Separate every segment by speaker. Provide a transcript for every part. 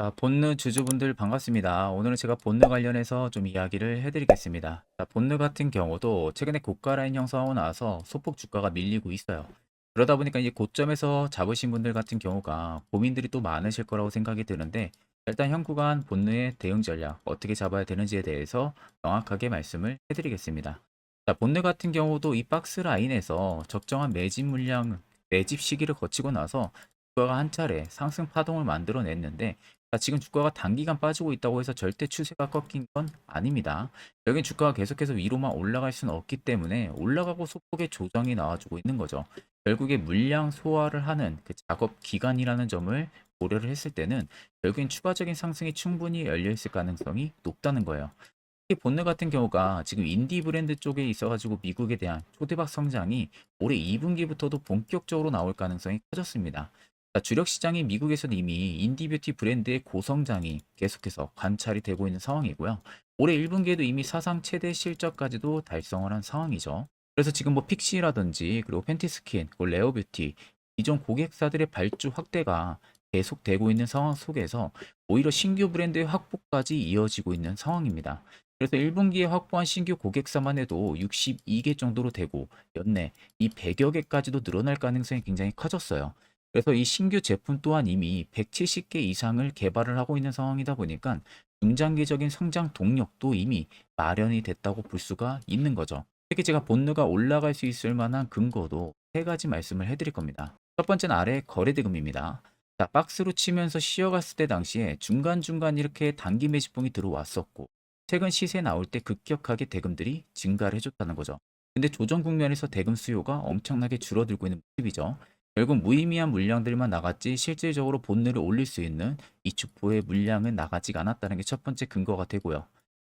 Speaker 1: 자, 본느 주주분들 반갑습니다. 오늘은 제가 본느 관련해서 좀 이야기를 해드리겠습니다. 자, 본느 같은 경우도 최근에 고가 라인 형성하고 나서 소폭 주가가 밀리고 있어요. 그러다 보니까 이제 고점에서 잡으신 분들 같은 경우가 고민들이 또 많으실 거라고 생각이 드는데, 일단 현 구간 본느의 대응 전략 어떻게 잡아야 되는지에 대해서 명확하게 말씀을 해드리겠습니다. 자, 본느 같은 경우도 이 박스 라인에서 적정한 매집 물량, 매집 시기를 거치고 나서 주가가 한 차례 상승 파동을 만들어냈는데, 자, 지금 주가가 단기간 빠지고 있다고 해서 절대 추세가 꺾인 건 아닙니다. 여긴 주가가 계속해서 위로만 올라갈 수는 없기 때문에 올라가고 소폭의 조정이 나와주고 있는 거죠. 결국에 물량 소화를 하는 그 작업 기간이라는 점을 고려를 했을 때는 결국엔 추가적인 상승이 충분히 열려 있을 가능성이 높다는 거예요. 특히 본느 같은 경우가 지금 인디 브랜드 쪽에 있어가지고 미국에 대한 초대박 성장이 올해 2분기부터도 본격적으로 나올 가능성이 커졌습니다. 자, 주력 시장인 미국에서는 이미 인디뷰티 브랜드의 고성장이 계속해서 관찰이 되고 있는 상황이고요. 올해 1분기에도 이미 사상 최대 실적까지도 달성을 한 상황이죠. 그래서 지금 뭐 픽시라든지 그리고 팬티스킨, 그리고 레어뷰티 기존 고객사들의 발주 확대가 계속되고 있는 상황 속에서 오히려 신규 브랜드의 확보까지 이어지고 있는 상황입니다. 그래서 1분기에 확보한 신규 고객사만 해도 62개 정도로 되고 연내 이 100여 개까지도 늘어날 가능성이 굉장히 커졌어요. 그래서 이 신규 제품 또한 이미 170개 이상을 개발을 하고 있는 상황이다 보니까 중장기적인 성장 동력도 이미 마련이 됐다고 볼 수가 있는 거죠. 특히 제가 본느가 올라갈 수 있을 만한 근거도 세 가지 말씀을 해드릴 겁니다. 첫 번째는 아래 거래대금입니다. 자, 박스로 치면서 쉬어갔을 때 당시에 중간중간 이렇게 단기 매집봉이 들어왔었고, 최근 시세 나올 때 급격하게 대금들이 증가를 해줬다는 거죠. 근데 조정 국면에서 대금 수요가 엄청나게 줄어들고 있는 모습이죠. 결국 무의미한 물량들만 나갔지 실질적으로 본느를 올릴 수 있는 이 주포의 물량은 나가지가 않았다는 게 첫 번째 근거가 되고요.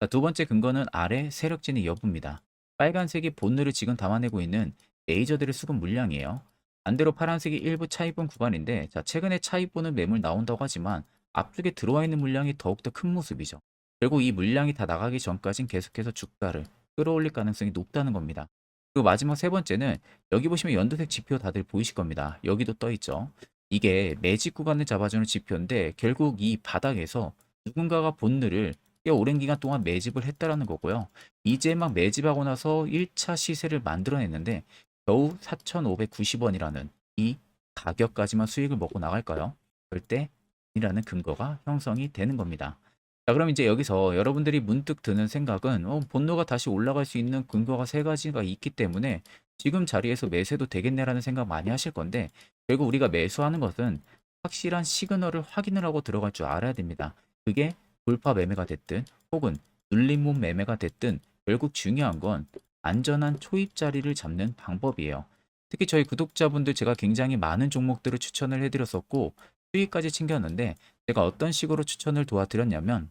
Speaker 1: 자, 두 번째 근거는 아래 세력진의 여부입니다. 빨간색이 본느를 지금 담아내고 있는 레이저들의 수급 물량이에요. 반대로 파란색이 일부 차입분 구간인데, 자, 최근에 차입분은 매물 나온다고 하지만 앞쪽에 들어와 있는 물량이 더욱더 큰 모습이죠. 결국 이 물량이 다 나가기 전까진 계속해서 주가를 끌어올릴 가능성이 높다는 겁니다. 그리고 마지막 세 번째는 여기 보시면 연두색 지표 다들 보이실 겁니다. 여기도 떠 있죠. 이게 매직 구간을 잡아주는 지표인데 결국 이 바닥에서 누군가가 본느를 꽤 오랜 기간 동안 매집을 했다라는 거고요. 이제 막 매집하고 나서 1차 시세를 만들어냈는데 겨우 4,590원이라는 이 가격까지만 수익을 먹고 나갈까요? 절대 아니라는 근거가 형성이 되는 겁니다. 자, 그럼 이제 여기서 여러분들이 문득 드는 생각은 본노가 다시 올라갈 수 있는 근거가 세 가지가 있기 때문에 지금 자리에서 매수해도 되겠네라는 생각 많이 하실 건데, 결국 우리가 매수하는 것은 확실한 시그널을 확인을 하고 들어갈 줄 알아야 됩니다. 그게 돌파 매매가 됐든 혹은 눌림목 매매가 됐든 결국 중요한 건 안전한 초입 자리를 잡는 방법이에요. 특히 저희 구독자분들 제가 굉장히 많은 종목들을 추천을 해드렸었고 수익까지 챙겼는데, 제가 어떤 식으로 추천을 도와드렸냐면,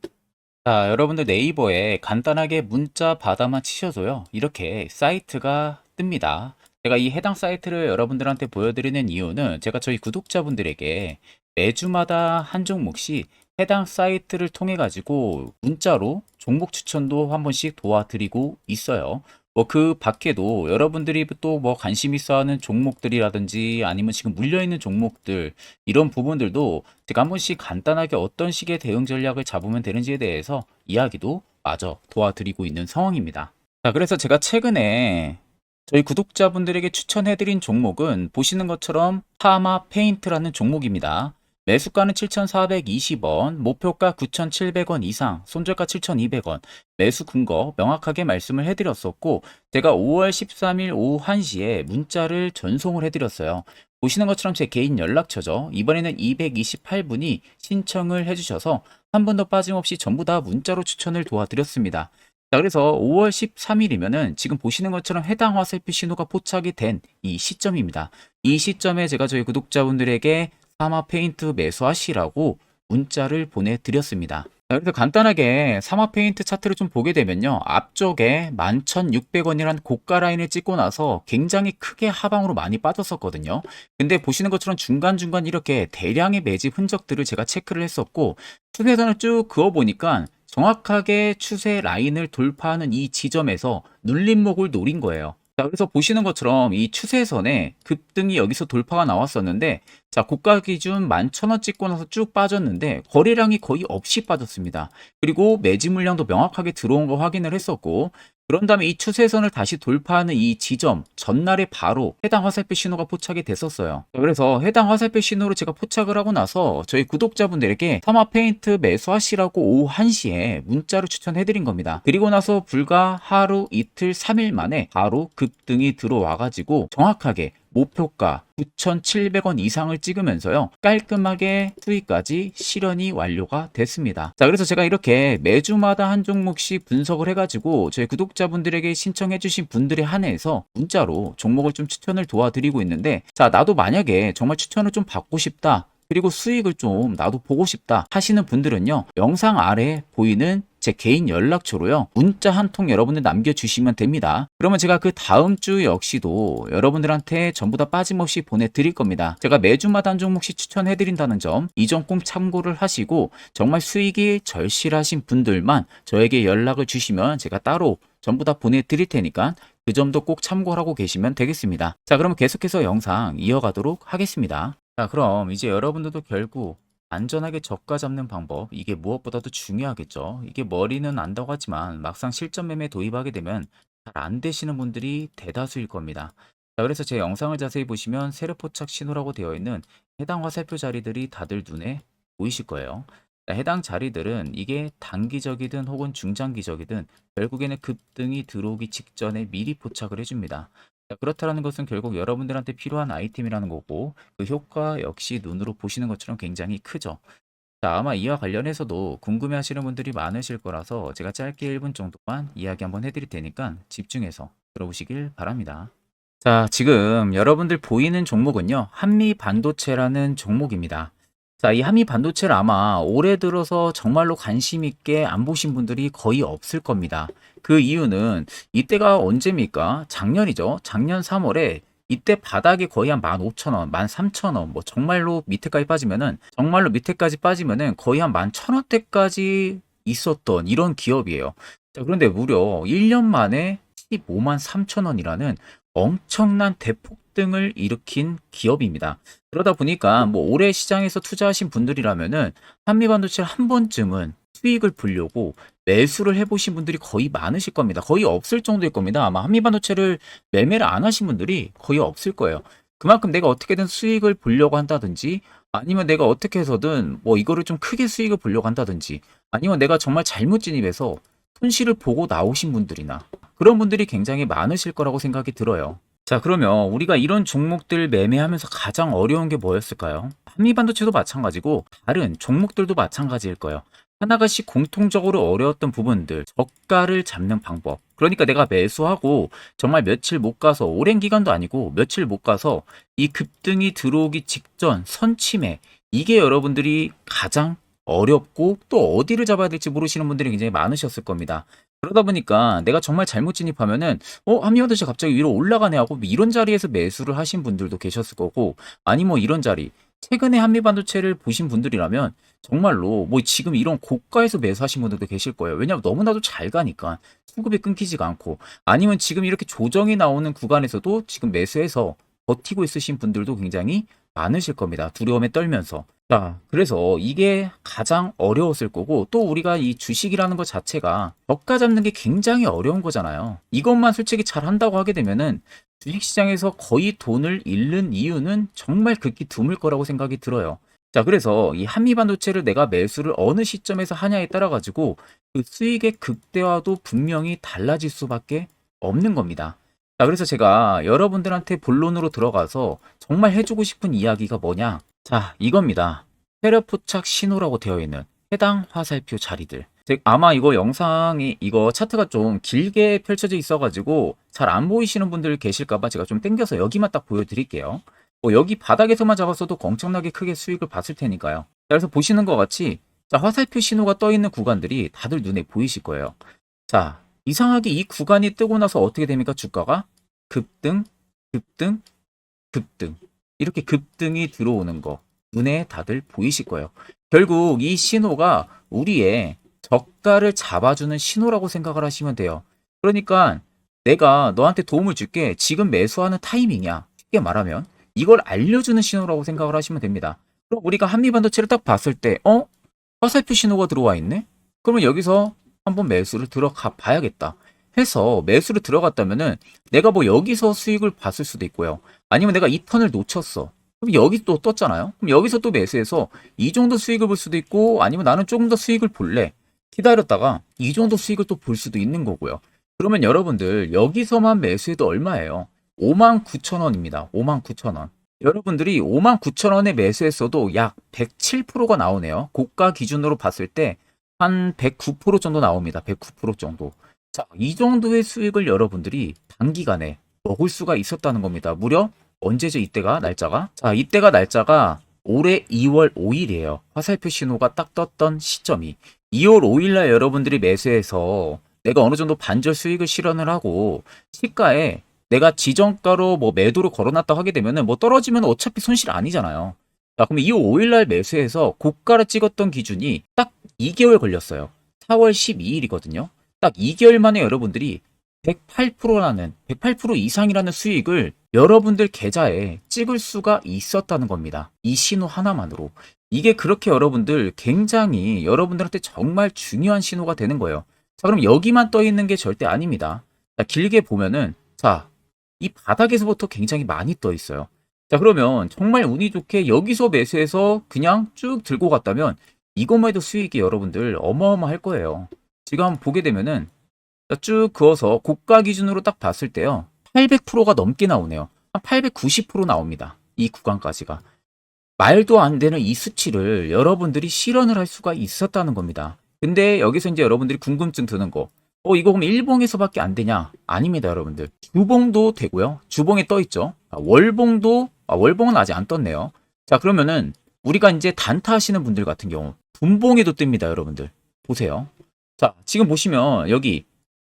Speaker 1: 자, 여러분들 네이버에 간단하게 문자 바다만 치셔도요, 이렇게 사이트가 뜹니다. 제가 이 해당 사이트를 여러분들한테 보여드리는 이유는 제가 저희 구독자분들에게 매주마다 한 종목씩 해당 사이트를 통해 가지고 문자로 종목 추천도 한 번씩 도와드리고 있어요. 뭐 그 밖에도 여러분들이 또 뭐 관심 있어 하는 종목들이라든지 아니면 지금 물려 있는 종목들, 이런 부분들도 제가 한 번씩 간단하게 어떤 식의 대응 전략을 잡으면 되는지에 대해서 이야기도 마저 도와드리고 있는 상황입니다. 자, 그래서 제가 최근에 저희 구독자분들에게 추천해드린 종목은 보시는 것처럼 파마 페인트라는 종목입니다. 매수가는 7,420원, 목표가 9,700원 이상, 손절가 7,200원, 매수 근거 명확하게 말씀을 해드렸었고, 제가 5월 13일 오후 1시에 문자를 전송을 해드렸어요. 보시는 것처럼 제 개인 연락처죠. 이번에는 228분이 신청을 해주셔서 한 번도 빠짐없이 전부 다 문자로 추천을 도와드렸습니다. 자, 그래서 5월 13일이면은 지금 보시는 것처럼 해당 화살표 신호가 포착이 된 이 시점입니다. 이 시점에 제가 저희 구독자분들에게 사마 페인트 매수하시라고 문자를 보내드렸습니다. 자, 그래서 간단하게 사마 페인트 차트를 좀 보게 되면요, 앞쪽에 11,600원이란 고가 라인을 찍고 나서 굉장히 크게 하방으로 많이 빠졌었거든요. 근데 보시는 것처럼 중간중간 이렇게 대량의 매집 흔적들을 제가 체크를 했었고, 추세선을 쭉 그어보니까 정확하게 추세 라인을 돌파하는 이 지점에서 눌림목을 노린 거예요. 자, 그래서 보시는 것처럼 이 추세선에 급등이 여기서 돌파가 나왔었는데, 자, 고가 기준 11,000원 찍고 나서 쭉 빠졌는데, 거래량이 거의 없이 빠졌습니다. 그리고 매집 물량도 명확하게 들어온 거 확인을 했었고, 그런 다음에 이 추세선을 다시 돌파하는 이 지점, 전날에 바로 해당 화살표 신호가 포착이 됐었어요. 자, 그래서 해당 화살표 신호를 제가 포착을 하고 나서 저희 구독자분들에게 터마 페인트 매수하시라고 오후 1시에 문자로 추천해드린 겁니다. 그리고 나서 불과 하루, 이틀, 3일 만에 바로 급등이 들어와가지고 정확하게 목표가 9,700원 이상을 찍으면서요, 깔끔하게 수익까지 실현이 완료가 됐습니다. 자, 그래서 제가 이렇게 매주마다 한 종목씩 분석을 해가지고 저희 구독자분들에게 신청해주신 분들에 한해서 문자로 종목을 좀 추천을 도와드리고 있는데, 자, 나도 만약에 정말 추천을 좀 받고 싶다, 그리고 수익을 좀 나도 보고 싶다 하시는 분들은요, 영상 아래 보이는 제 개인 연락처로요, 문자 한 통 여러분들 남겨주시면 됩니다. 그러면 제가 그 다음 주 역시도 여러분들한테 전부 다 빠짐없이 보내드릴 겁니다. 제가 매주마다 한 종목씩 추천해드린다는 점, 이 점 꼭 참고를 하시고, 정말 수익이 절실하신 분들만 저에게 연락을 주시면 제가 따로 전부 다 보내드릴 테니까 그 점도 꼭 참고를 하고 계시면 되겠습니다. 자, 그러면 계속해서 영상 이어가도록 하겠습니다. 자, 그럼 이제 여러분들도 결국 안전하게 저가 잡는 방법, 이게 무엇보다도 중요하겠죠. 이게 머리는 안다고 하지만 막상 실전 매매 도입하게 되면 잘 안 되시는 분들이 대다수일 겁니다. 자, 그래서 제 영상을 자세히 보시면 세력 포착 신호라고 되어 있는 해당 화살표 자리들이 다들 눈에 보이실 거예요. 자, 해당 자리들은 이게 단기적이든 혹은 중장기적이든 결국에는 급등이 들어오기 직전에 미리 포착을 해줍니다. 자, 그렇다는 것은 결국 여러분들한테 필요한 아이템이라는 거고, 그 효과 역시 눈으로 보시는 것처럼 굉장히 크죠. 자, 아마 이와 관련해서도 궁금해 하시는 분들이 많으실 거라서 제가 짧게 1분 정도만 이야기 한번 해드릴 테니까 집중해서 들어보시길 바랍니다. 자, 지금 여러분들 보이는 종목은요, 한미 반도체라는 종목입니다. 자, 이 한미 반도체를 아마 올해 들어서 정말로 관심 있게 안 보신 분들이 거의 없을 겁니다. 그 이유는 이때가 언제입니까? 작년이죠. 작년 3월에 이때 바닥이 거의 한 15,000원, 13,000원, 뭐 정말로 밑에까지 빠지면은 거의 한 11,000원대까지 있었던 이런 기업이에요. 자, 그런데 무려 1년 만에 15만 3천 원이라는 엄청난 대폭등을 일으킨 기업입니다. 그러다 보니까 뭐 올해 시장에서 투자하신 분들이라면은 한미반도체를 한 번쯤은 수익을 보려고 매수를 해보신 분들이 거의 많으실 겁니다. 거의 없을 정도일 겁니다. 아마 한미반도체를 매매를 안 하신 분들이 거의 없을 거예요. 그만큼 내가 어떻게든 수익을 보려고 한다든지, 아니면 내가 어떻게 해서든 뭐 이거를 좀 크게 수익을 보려고 한다든지, 아니면 내가 정말 잘못 진입해서 손실을 보고 나오신 분들이나 그런 분들이 굉장히 많으실 거라고 생각이 들어요. 자, 그러면 우리가 이런 종목들 매매하면서 가장 어려운 게 뭐였을까요? 한미반도체도 마찬가지고 다른 종목들도 마찬가지일 거예요. 하나같이 공통적으로 어려웠던 부분들, 저가를 잡는 방법. 그러니까 내가 매수하고 정말 며칠 못 가서, 오랜 기간도 아니고 며칠 못 가서 이 급등이 들어오기 직전 선침해, 이게 여러분들이 가장 어렵고 또 어디를 잡아야 될지 모르시는 분들이 굉장히 많으셨을 겁니다. 그러다 보니까 내가 정말 잘못 진입하면은 한미반도체 갑자기 위로 올라가네 하고 뭐 이런 자리에서 매수를 하신 분들도 계셨을 거고, 아니 뭐 이런 자리, 최근에 한미반도체를 보신 분들이라면 정말로 뭐 지금 이런 고가에서 매수하신 분들도 계실 거예요. 왜냐하면 너무나도 잘 가니까 수급이 끊기지가 않고, 아니면 지금 이렇게 조정이 나오는 구간에서도 지금 매수해서 버티고 있으신 분들도 굉장히 많으실 겁니다. 두려움에 떨면서. 자, 그래서 이게 가장 어려웠을 거고, 또 우리가 이 주식이라는 것 자체가 저가 잡는 게 굉장히 어려운 거잖아요. 이것만 솔직히 잘 한다고 하게 되면은 주식시장에서 거의 돈을 잃는 이유는 정말 극히 드물 거라고 생각이 들어요. 자, 그래서 이 한미반도체를 내가 매수를 어느 시점에서 하냐에 따라 가지고 그 수익의 극대화도 분명히 달라질 수밖에 없는 겁니다. 자, 그래서 제가 여러분들한테 본론으로 들어가서 정말 해주고 싶은 이야기가 뭐냐? 자, 이겁니다. 세력 포착 신호라고 되어 있는 해당 화살표 자리들. 아마 이거 영상이, 이거 차트가 좀 길게 펼쳐져 있어가지고 잘 안 보이시는 분들 계실까봐 제가 좀 당겨서 여기만 딱 보여드릴게요. 뭐 여기 바닥에서만 잡았어도 엄청나게 크게 수익을 봤을 테니까요. 자, 그래서 보시는 것 같이, 자, 화살표 신호가 떠 있는 구간들이 다들 눈에 보이실 거예요. 자, 이상하게 이 구간이 뜨고 나서 어떻게 됩니까? 주가가 급등, 급등, 급등. 이렇게 급등이 들어오는 거 눈에 다들 보이실 거예요. 결국 이 신호가 우리의 저가를 잡아주는 신호라고 생각을 하시면 돼요. 그러니까 내가 너한테 도움을 줄게. 지금 매수하는 타이밍이야. 쉽게 말하면 이걸 알려주는 신호라고 생각을 하시면 됩니다. 그럼 우리가 한미반도체를 딱 봤을 때 화살표 신호가 들어와 있네? 그러면 여기서 한번 매수를 들어가 봐야겠다 해서 매수를 들어갔다면은 내가 뭐 여기서 수익을 봤을 수도 있고요. 아니면 내가 이 턴을 놓쳤어. 그럼 여기 또 떴잖아요. 그럼 여기서 또 매수해서 이 정도 수익을 볼 수도 있고, 아니면 나는 조금 더 수익을 볼래. 기다렸다가 이 정도 수익을 또 볼 수도 있는 거고요. 그러면 여러분들 여기서만 매수해도 얼마예요? 59,000원입니다. 59,000원. 여러분들이 59,000원에 매수했어도 약 107%가 나오네요. 고가 기준으로 봤을 때 한 109% 정도 나옵니다. 109% 정도. 자, 이 정도의 수익을 여러분들이 단기간에 먹을 수가 있었다는 겁니다. 무려 언제죠? 이때가 날짜가? 자, 이때가 날짜가 올해 2월 5일이에요. 화살표 신호가 딱 떴던 시점이 2월 5일 날 여러분들이 매수해서 내가 어느 정도 반절 수익을 실현을 하고 시가에 내가 지정가로 뭐 매도를 걸어놨다 하게 되면은 뭐 떨어지면 어차피 손실 아니잖아요. 자, 그럼 2월 5일 날 매수해서 고가를 찍었던 기준이 딱 2개월 걸렸어요. 4월 12일이거든요. 딱 2개월 만에 여러분들이 108%라는 108% 이상이라는 수익을 여러분들 계좌에 찍을 수가 있었다는 겁니다. 이 신호 하나만으로. 이게 그렇게 여러분들 굉장히 여러분들한테 정말 중요한 신호가 되는 거예요. 자, 그럼 여기만 떠 있는 게 절대 아닙니다. 자, 길게 보면은 자, 이 바닥에서부터 굉장히 많이 떠 있어요. 자, 그러면 정말 운이 좋게 여기서 매수해서 그냥 쭉 들고 갔다면 이것만 해도 수익이 여러분들 어마어마할 거예요. 지금 한번 보게 되면은 쭉 그어서 고가 기준으로 딱 봤을 때요. 800%가 넘게 나오네요. 한 890% 나옵니다. 이 구간까지가. 말도 안 되는 이 수치를 여러분들이 실현을 할 수가 있었다는 겁니다. 근데 여기서 이제 여러분들이 궁금증 드는 거. 이거 그럼 일봉에서밖에 안 되냐? 아닙니다, 여러분들. 주봉도 되고요. 주봉에 떠 있죠. 월봉도, 월봉은 아직 안 떴네요. 자, 그러면은 우리가 이제 단타 하시는 분들 같은 경우 분봉에도 뜹니다, 여러분들. 보세요. 자, 지금 보시면 여기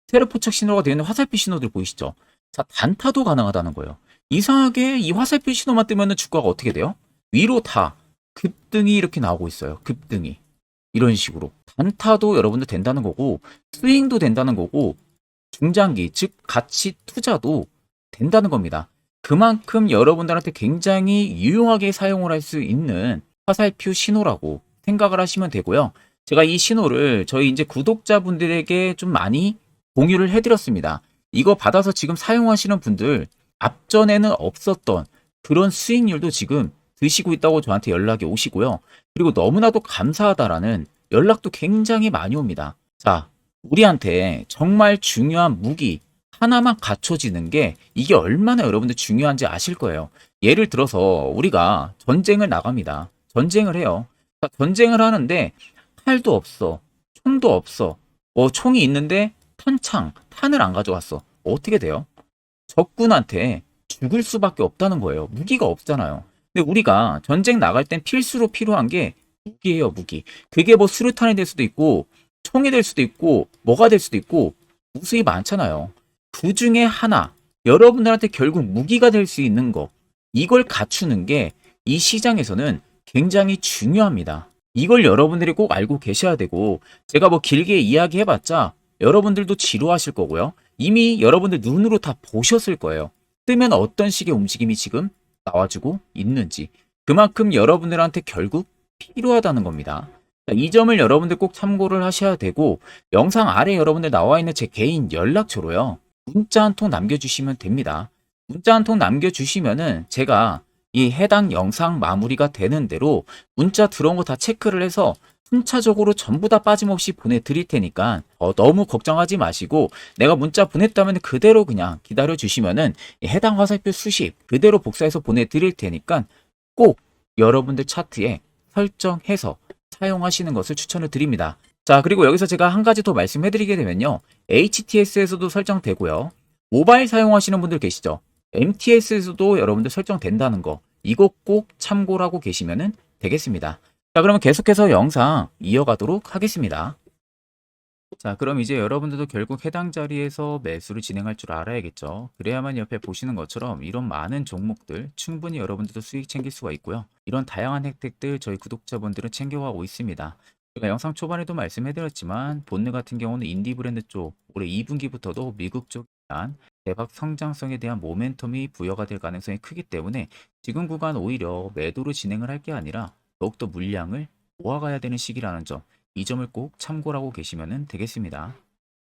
Speaker 1: 세로 포착 신호가 되어 있는 화살표 신호들 보이시죠? 자, 단타도 가능하다는 거예요. 이상하게 이 화살표 신호만 뜨면 주가가 어떻게 돼요? 위로 다 급등이 이렇게 나오고 있어요. 급등이. 이런 식으로. 단타도 여러분들 된다는 거고, 스윙도 된다는 거고, 중장기, 즉 가치 투자도 된다는 겁니다. 그만큼 여러분들한테 굉장히 유용하게 사용을 할 수 있는 화살표 신호라고 생각을 하시면 되고요. 제가 이 신호를 저희 이제 구독자분들에게 좀 많이 공유를 해드렸습니다. 이거 받아서 지금 사용하시는 분들 앞전에는 없었던 그런 수익률도 지금 드시고 있다고 저한테 연락이 오시고요. 그리고 너무나도 감사하다라는 연락도 굉장히 많이 옵니다. 자, 우리한테 정말 중요한 무기 하나만 갖춰지는 게 이게 얼마나 여러분들 중요한지 아실 거예요. 예를 들어서 우리가 전쟁을 나갑니다. 전쟁을 해요. 자, 전쟁을 하는데 칼도 없어. 총도 없어. 총이 있는데 탄을 안 가져왔어. 어떻게 돼요? 적군한테 죽을 수밖에 없다는 거예요. 무기가 없잖아요. 근데 우리가 전쟁 나갈 땐 필수로 필요한 게 무기예요, 무기. 그게 뭐 수류탄이 될 수도 있고, 총이 될 수도 있고, 뭐가 될 수도 있고, 무수히 많잖아요. 그 중에 하나, 여러분들한테 결국 무기가 될 수 있는 거, 이걸 갖추는 게 이 시장에서는 굉장히 중요합니다. 이걸 여러분들이 꼭 알고 계셔야 되고, 제가 뭐 길게 이야기해봤자 여러분들도 지루하실 거고요. 이미 여러분들 눈으로 다 보셨을 거예요. 뜨면 어떤 식의 움직임이 지금 나와주고 있는지. 그만큼 여러분들한테 결국 필요하다는 겁니다. 자, 이 점을 여러분들 꼭 참고를 하셔야 되고, 영상 아래 여러분들 나와 있는 제 개인 연락처로요. 문자 한 통 남겨주시면 됩니다. 문자 한 통 남겨주시면은 제가 이 해당 영상 마무리가 되는 대로 문자 들어온 거 다 체크를 해서 순차적으로 전부 다 빠짐없이 보내드릴 테니까 너무 걱정하지 마시고, 내가 문자 보냈다면 그대로 그냥 기다려 주시면은 해당 화살표 수십 그대로 복사해서 보내드릴 테니까 꼭 여러분들 차트에 설정해서 사용하시는 것을 추천을 드립니다. 자, 그리고 여기서 제가 한 가지 더 말씀해드리게 되면요. HTS에서도 설정되고요. 모바일 사용하시는 분들 계시죠? MTS에서도 여러분들 설정된다는 거, 이거 꼭 참고를 하고 계시면 되겠습니다. 자, 그러면 계속해서 영상 이어가도록 하겠습니다. 자, 그럼 이제 여러분들도 결국 해당 자리에서 매수를 진행할 줄 알아야겠죠. 그래야만 옆에 보시는 것처럼 이런 많은 종목들 충분히 여러분들도 수익 챙길 수가 있고요. 이런 다양한 혜택들 저희 구독자분들은 챙겨가고 있습니다. 제가 영상 초반에도 말씀해드렸지만 본느 같은 경우는 인디 브랜드 쪽 올해 2분기부터도 미국 쪽에 대한 대박 성장성에 대한 모멘텀이 부여가 될 가능성이 크기 때문에 지금 구간 오히려 매도로 진행을 할 게 아니라 더욱더 물량을 모아가야 되는 시기라는 점, 이 점을 꼭 참고하고 계시면 되겠습니다.